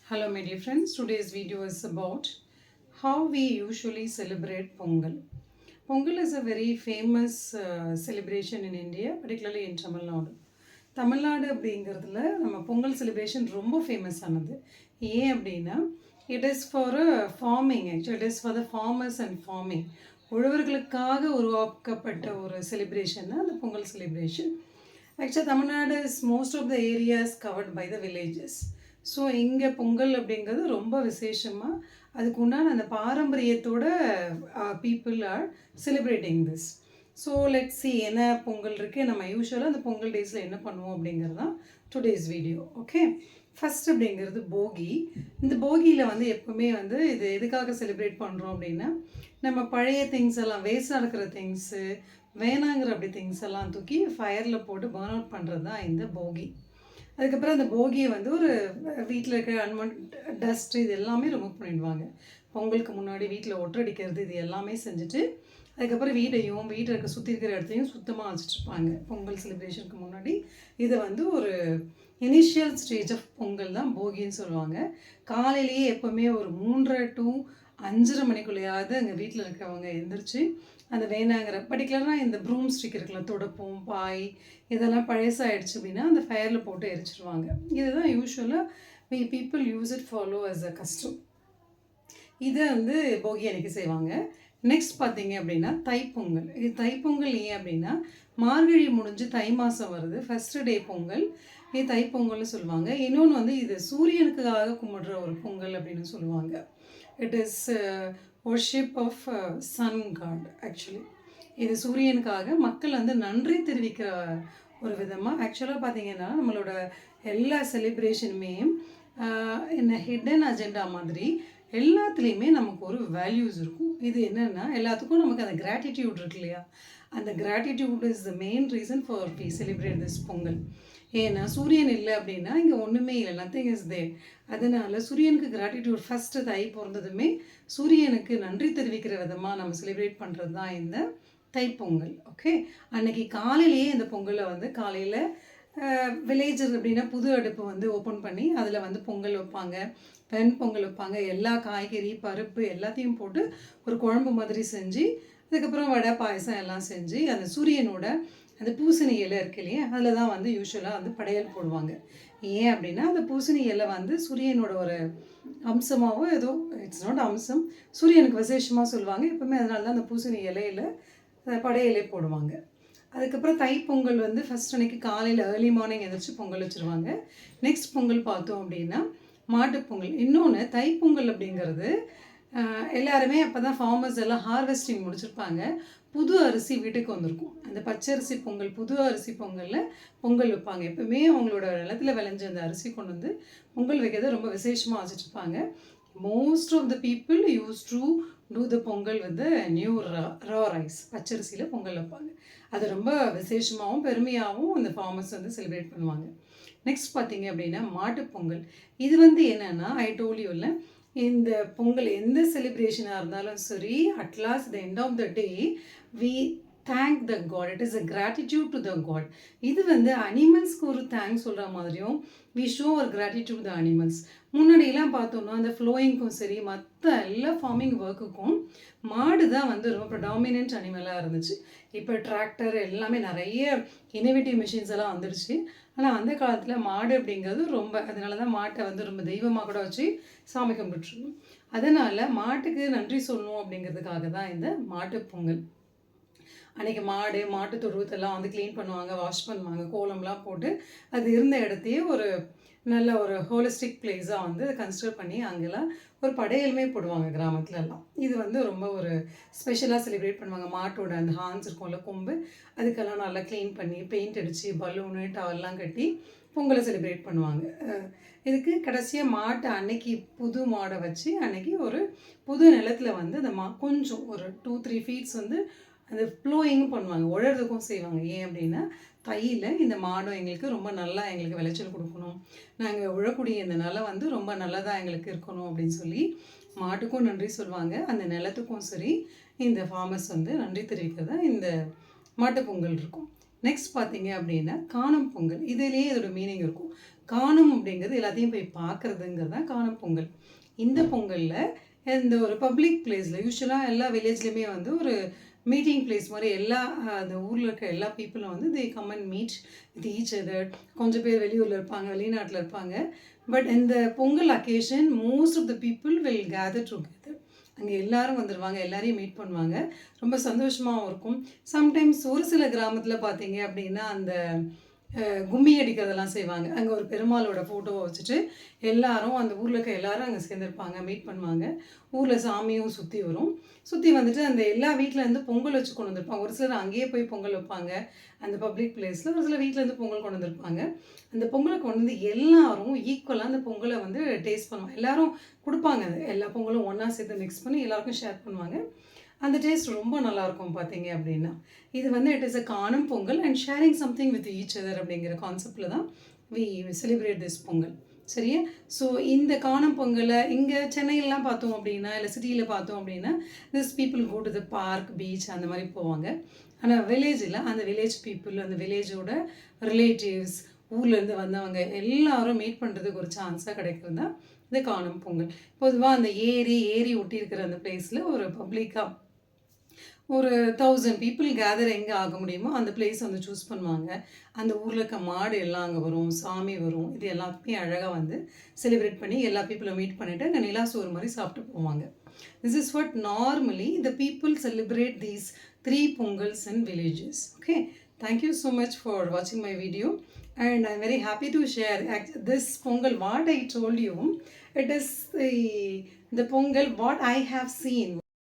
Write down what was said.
Hello my dear friends, today's video is about how we usually celebrate Pongal. Pongal is a very famous celebration in India, particularly in Tamil Nadu. Tamil Nadu அப்படிங்கிறதுல நம்ம Pongal celebration ரொம்ப famous ஆனது. ஏன் அப்படின்னா it is for farming, actually it is for the farmers and farming. உழவர்களுக்காக உருவாக்கப்பட்ட ஒரு celebration தான் அந்த பொங்கல் செலிப்ரேஷன். ஆக்சுவலாக Tamil Nadu is most of the areas covered by the villages. So இங்கே பொங்கல் அப்படிங்கிறது ரொம்ப விசேஷமாக அதுக்கு உண்டான அந்த பாரம்பரியத்தோட people are celebrating this. So let's see என்ன பொங்கல் இருக்குது, நம்ம யூஸ்வலாக அந்த பொங்கல் டேஸில் என்ன பண்ணுவோம் அப்படிங்கிறது தான் டுடேஸ் வீடியோ. ஓகே, ஃபஸ்ட் அப்படிங்கிறது போகி. இந்த போகியில் வந்து எப்போவுமே வந்து இது எதுக்காக செலிப்ரேட் பண்ணுறோம் அப்படின்னா, நம்ம பழைய திங்ஸ் எல்லாம் வேஸ்டாக இருக்கிற திங்ஸு, வேணாங்கிற அப்படி திங்ஸ் எல்லாம் தூக்கி ஃபயரில் போட்டு பர்ன் அவுட் பண்ணுறது தான் இந்த போகி. அதுக்கப்புறம் அந்த போகியை வந்து ஒரு வீட்டில் இருக்கிற டஸ்ட்டு இது எல்லாமே ரிமூவ் பண்ணிடுவாங்க. பொங்கலுக்கு முன்னாடி வீட்டில் ஒற்றடிக்கிறது இது எல்லாமே செஞ்சுட்டு அதுக்கப்புறம் வீட்டையும் வீட்டில் இருக்க சுற்றி இருக்கிற இடத்தையும் சுத்தமாக வச்சுட்ருப்பாங்க. பொங்கல் செலிப்ரேஷனுக்கு முன்னாடி இதை வந்து ஒரு இனிஷியல் ஸ்டேஜ் ஆஃப் பொங்கல் தான் போகின்னு சொல்லுவாங்க. காலையிலேயே எப்போவுமே ஒரு 3:30 to 5:30 மணிக்குள்ளேயாவது அங்கே வீட்டில் இருக்கிறவங்க எழுந்திரிச்சு அந்த வேணாங்கிற பர்டிகுலராக இந்த ப்ரூம் ஸ்டிக் இருக்குல்ல, துடப்பம் பாய் இதெல்லாம் பழசாகிடுச்சு அப்படின்னா அந்த ஃபயரில் போட்டு எரிச்சிடுவாங்க. இதுதான் யூஸ்வலாக people use it follow as a custom. இதை வந்து போகி அன்னைக்கு செய்வாங்க. நெக்ஸ்ட் பார்த்தீங்க அப்படின்னா தைப்பொங்கல். இது தைப்பொங்கல் ஏன் அப்படின்னா மார்கழி முடிஞ்சு தை மாதம் வருது, ஃபஸ்ட்டு டே பொங்கல், இது தைப்பொங்கல்னு சொல்லுவாங்க. இன்னொன்று வந்து இது சூரியனுக்காக கும்பிடுற ஒரு பொங்கல் அப்படின்னு சொல்லுவாங்க. It is worship of sun god. Actually இது சூரியனுக்காக மக்கள் வந்து நன்றி தெரிவிக்கிற ஒரு விதமாக. ஆக்சுவலாக பார்த்தீங்கன்னா நம்மளோட எல்லா செலிப்ரேஷனுமே என்ன ஹிடன் அஜெண்டா மாதிரி எல்லாத்துலேயுமே நமக்கு ஒரு வேல்யூஸ் இருக்கும். இது என்னென்னா எல்லாத்துக்கும் நமக்கு அந்த கிராட்டிடியூட் இருக்கு இல்லையா, அந்த gratitude is the main reason for we celebrate this Pongal. ஏன்னா சூரியன் இல்லை அப்படின்னா இங்கே ஒன்றுமே இல்லை, நத்திங் இஸ் தேர். அதனால் சூரியனுக்கு கிராட்டிடியூட் ஃபஸ்ட்டு தை பிறந்ததுமே சூரியனுக்கு நன்றி தெரிவிக்கிற விதமாக நம்ம செலிப்ரேட் பண்ணுறது தான் இந்த தைப்பொங்கல். ஓகே, அன்னைக்கு காலையிலேயே இந்த பொங்கலை வந்து காலையில் வில்லேஜஸ் அப்படின்னா புது அடுப்பு வந்து ஓப்பன் பண்ணி அதில் வந்து பொங்கல் வைப்பாங்க, வெண் பொங்கல் வைப்பாங்க. எல்லா காய்கறி பருப்பு எல்லாத்தையும் போட்டு ஒரு குழம்பு மாதிரி செஞ்சு அதுக்கப்புறம் வடை பாயசம் எல்லாம் செஞ்சு அந்த சூரியனோட அந்த பூசணி இலை இருக்கு இல்லையா, அதில் தான் வந்து யூஸ்வலாக வந்து படையல் போடுவாங்க. ஏன் அப்படின்னா அந்த பூசணி இலை வந்து சூரியனோட ஒரு அம்சமாகவும் ஏதோ இட்ஸ் நாட் அம்சம், சூரியனுக்கு விசேஷமாக சொல்லுவாங்க எப்போவுமே. அதனால தான் அந்த பூசணி இலையில் படையலே போடுவாங்க. அதுக்கப்புறம் தைப்பொங்கல் வந்து ஃபஸ்ட் அன்னைக்கு காலையில் ஏர்லி மார்னிங் எழுந்திரிச்சு பொங்கல் வச்சுருவாங்க. நெக்ஸ்ட் பொங்கல் பார்த்தோம் அப்படின்னா மாட்டுப்பொங்கல். இன்னொன்று தைப்பொங்கல் அப்படிங்கிறது எல்லாருமே அப்போ தான் ஃபார்மர்ஸ் எல்லாம் ஹார்வெஸ்டிங் முடிச்சிருப்பாங்க, புது அரிசி வீட்டுக்கு வந்திருக்கும். அந்த பச்சரிசி பொங்கல், புது அரிசி பொங்கலில் பொங்கல் வைப்பாங்க. எப்பவுமே அவங்களோட நிலத்தில் விளைஞ்ச அந்த அரிசி கொண்டு வந்து பொங்கல் வைக்கிறத ரொம்ப விசேஷமாக வச்சுட்ருப்பாங்க. Most of the people use to do the Pongal வந்து நியூ ரா ரைஸ், பச்சரிசியில் பொங்கல் வைப்பாங்க. அது ரொம்ப விசேஷமாகவும் பெருமையாகவும் அந்த ஃபார்மர்ஸ் வந்து செலிப்ரேட் பண்ணுவாங்க. நெக்ஸ்ட் பார்த்தீங்க அப்படின்னா மாட்டுப்பொங்கல். இது வந்து என்னென்னா ஐ டோல் யூ இல்லை, இந்த பொங்கல் எந்த செலிப்ரேஷனாக இருந்தாலும் சரி, at last the end of the day we thank the god, it is a gratitude to the god. இது வந்து அனிமல்ஸ்க்கு ஒரு தேங்க்ஸ் சொல்கிற மாதிரியும் வி ஷோ ஒரு கிராட்டிடியூட் த அனிமல்ஸ். முன்னாடியெல்லாம் பார்த்தோம்னா அந்த ஃப்ளோயிங்க்கும் சரி மற்ற எல்லா ஃபார்மிங் ஒர்க்குக்கும் மாடு தான் வந்து ரொம்ப ப்ரடாமினன்ட் அனிமலாக இருந்துச்சு. இப்போ டிராக்டர் எல்லாமே நிறைய இன்னோவேட்டிவ் மிஷின்ஸ் எல்லாம் வந்துடுச்சு. ஆனால் அந்த காலத்தில் மாடு அப்படிங்கிறது ரொம்ப, அதனால தான் மாட்டை வந்து ரொம்ப தெய்வமாக கூட வச்சு சாமி கும்பிட்டுருக்கோம். அதனால் மாட்டுக்கு நன்றி சொல்லணும் அப்படிங்கிறதுக்காக தான் இந்த மாட்டுப்பொங்கல். அன்றைக்கி மாட்டு தொழுவத்தெல்லாம் வந்து க்ளீன் பண்ணுவாங்க, வாஷ் பண்ணுவாங்க, கோலம்லாம் போட்டு அது இருந்த இடத்தையே ஒரு நல்ல ஒரு ஹோலிஸ்டிக் பிளேஸாக வந்து கன்சிடர் பண்ணி அங்கெல்லாம் ஒரு படையலுமே போடுவாங்க கிராமத்துலலாம். இது வந்து ரொம்ப ஒரு ஸ்பெஷலாக செலிப்ரேட் பண்ணுவாங்க. மாட்டோட அந்த ஹார்ன்ஸ் இருக்கும்ல, கொம்பு, அதுக்கெல்லாம் நல்லா க்ளீன் பண்ணி பெயிண்ட் அடித்து பலூனு டவல்லாம் கட்டி பொங்கலை செலிப்ரேட் பண்ணுவாங்க. இதுக்கு கடைசியாக மாட்டை அன்னைக்கு புது மாடை வச்சு அன்னைக்கு ஒரு புது நிலத்தில் வந்து அந்த கொஞ்சம் ஒரு 2-3 feet வந்து அந்த ப்ளோயிங்கும் பண்ணுவாங்க, உழறதுக்கும் செய்வாங்க. ஏன் அப்படின்னா தையில் இந்த மாடும் எங்களுக்கு ரொம்ப நல்லா எங்களுக்கு விளைச்சல் கொடுக்கணும், நாங்கள் உழக்கூடிய இந்த நிலம் வந்து ரொம்ப நல்லதாக எங்களுக்கு இருக்கணும் அப்படின்னு சொல்லி மாட்டுக்கும் நன்றி சொல்லுவாங்க. அந்த நிலத்துக்கும் சரி இந்த ஃபார்மர்ஸ் வந்து நன்றி தெரிவிக்கிறதா இந்த மாட்டுப்பொங்கல் இருக்கும். நெக்ஸ்ட் பார்த்தீங்க அப்படின்னா காணும் பொங்கல். இதிலேயே இதோட மீனிங் இருக்கும். காணும் அப்படிங்கிறது எல்லாத்தையும் போய் பார்க்குறதுங்கிறது தான் காணும் பொங்கல். இந்த பொங்கலில் இந்த ஒரு பப்ளிக் பிளேஸில் யூஸ்வலாக எல்லா வில்லேஜ்லேயுமே வந்து ஒரு மீட்டிங் பிளேஸ் மாதிரி எல்லா அந்த ஊரில் இருக்க எல்லா பீப்புளும் வந்து they come and meet with each other. கொஞ்சம் பேர் வெளியூரில் இருப்பாங்க, வெளிநாட்டில் இருப்பாங்க. பட் இந்த Pongal occasion most of the people will gather together. அங்கே எல்லாரும் வந்துடுவாங்க, எல்லாரையும் மீட் பண்ணுவாங்க. ரொம்ப சந்தோஷமாகவும் இருக்கும். சம்டைம்ஸ் ஒரு சில கிராமத்தில் பார்த்தீங்க அப்படின்னா அந்த கும்மி அடிக்கிறதெல்லாம் செய்வாங்க. அங்கே ஒரு பெருமாளோட ஃபோட்டோவை வச்சுட்டு எல்லாரும் அந்த ஊரில் இருக்க எல்லாரும் அங்கே சேர்ந்துருப்பாங்க, மீட் பண்ணுவாங்க. ஊரில் சாமியும் சுற்றி வரும். சுற்றி வந்துட்டு அந்த எல்லா வீட்டிலேருந்து பொங்கல் வச்சு கொண்டு வந்திருப்பாங்க. ஒரு சிலர் அங்கேயே போய் பொங்கல் வைப்பாங்க அந்த பப்ளிக் பிளேஸில். ஒரு சில வீட்டிலேருந்து பொங்கல் கொண்டு வந்திருப்பாங்க. அந்த பொங்கலை கொண்டு வந்து எல்லாரும் ஈக்குவலாக அந்த பொங்கலை வந்து டேஸ்ட் பண்ணுவாங்க. எல்லாரும் கொடுப்பாங்க. அது எல்லா பொங்கலும் ஒன்றா சேர்த்து மிக்ஸ் பண்ணி எல்லாருக்கும் ஷேர் பண்ணுவாங்க. அந்த டேஸ்ட் ரொம்ப நல்லாயிருக்கும் பார்த்தீங்க அப்படின்னா. இது வந்து இட் இஸ் அ காணும் Pongal and sharing something with each other அப்படிங்கிற கான்செப்டில் தான் வி செலிப்ரேட் திஸ் பொங்கல். சரியா? ஸோ இந்த காணும் பொங்கலை இங்கே சென்னையிலலாம் பார்த்தோம் அப்படின்னா, இல்லை சிட்டியில் பார்த்தோம் அப்படின்னா, this people go to the park, beach அந்த மாதிரி போவாங்க. ஆனால் வில்லேஜில் அந்த வில்லேஜ் பீப்புள், அந்த வில்லேஜோட ரிலேட்டிவ்ஸ், ஊர்லேருந்து வந்தவங்க எல்லாரும் மீட் பண்ணுறதுக்கு ஒரு சான்ஸாக கிடைக்கிறது தான் இந்த காணும் பொங்கல். பொதுவாக அந்த ஏரி ஒட்டி இருக்கிற அந்த பிளேஸில் ஒரு பப்ளிக்காக ஒரு 1000 பீப்புள் கேதர் எங்கே ஆக முடியுமோ அந்த பிளேஸ் வந்து சூஸ் பண்ணுவாங்க. அந்த ஊரில் இருக்க மாடு எல்லாம் அங்கே வரும், சாமி வரும். இது எல்லாத்தையுமே அழகாக வந்து செலிப்ரேட் பண்ணி எல்லா பீப்புளும் மீட் பண்ணிவிட்டு அங்கே நிலா சோறு மாதிரி சாப்பிட்டு போவாங்க. This is what normally the people celebrate these 3 pongals in villages. Okay, thank you so much for watching my video and I'm very happy to share this pongal what I told you. It is the pongal what I have seen.